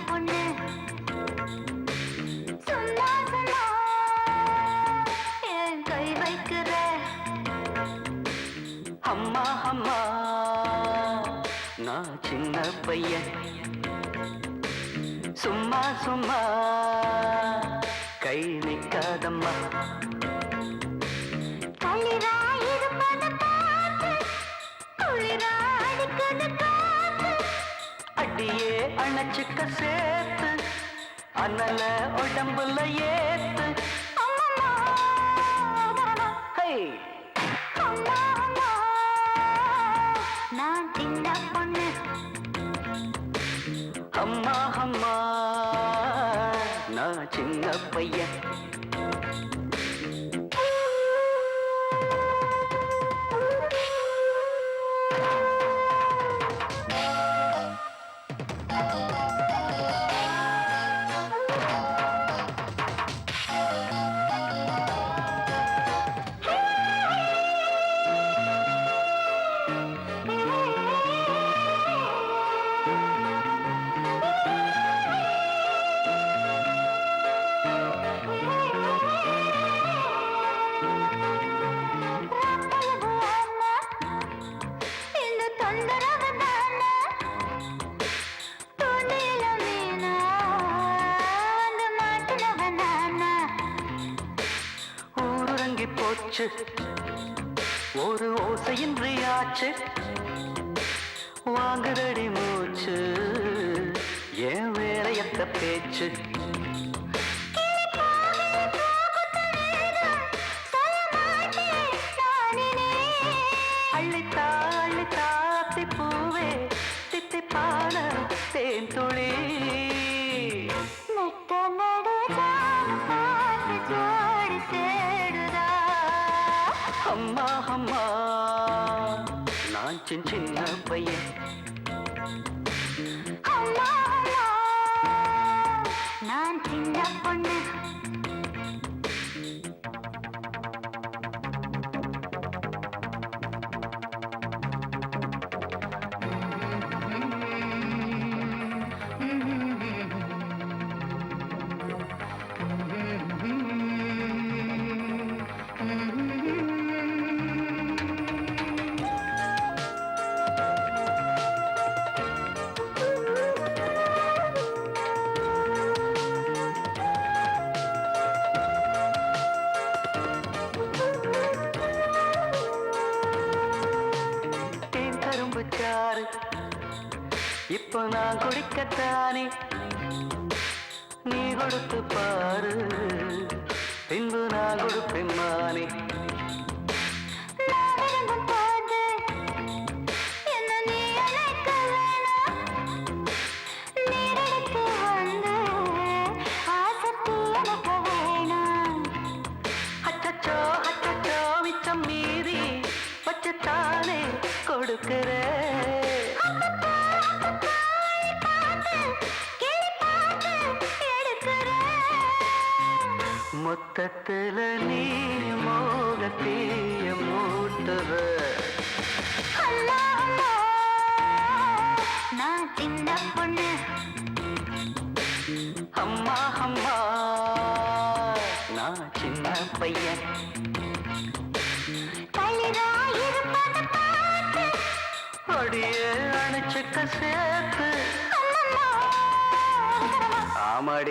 பொண்ணு சும்மா சும்மா என் கை வைக்கிற அம்மா அம்மா நான் சின்ன பையன் சும்மா சும்மா கை நிற்காதம்மா அடியே அணைச்சுக்க சேர்த்து அனல உடம்புல ஏத்து நான் சின்ன பொண்ணு அம்மா அம்மா நான் சின்ன பையன் போச்சு ஒரு ஓசையின்றி ஆச்சு வாங்குதடி மூச்சு ஏன் வேற எத்த பேச்சு அள்ளித்தா அள்ளித்தாத்தி பூவே தித்திப்பான தேன் துளி அம்மா அம்மா நான் சின்ன பையன் அம்மா நான் சின்ன பொண்ணு சாரு இப்போ நான் குடிக்கத்தானே நீ கொடுத்து பாரு பின்பு நான் கொடுப்பேன் மானே அச்சச்சோ அச்சச்சோ மிச்சம் மீறி வச்சுத்தானே கொடுக்கிற மொத்தத்துல நீ மோகத்தீய மூட்டுற நான் சின்ன பொண்ணு அம்மா அம்மா நான் சின்ன பையன் அடியே அணைச்சுக்க சேர்த்து ஆமாடி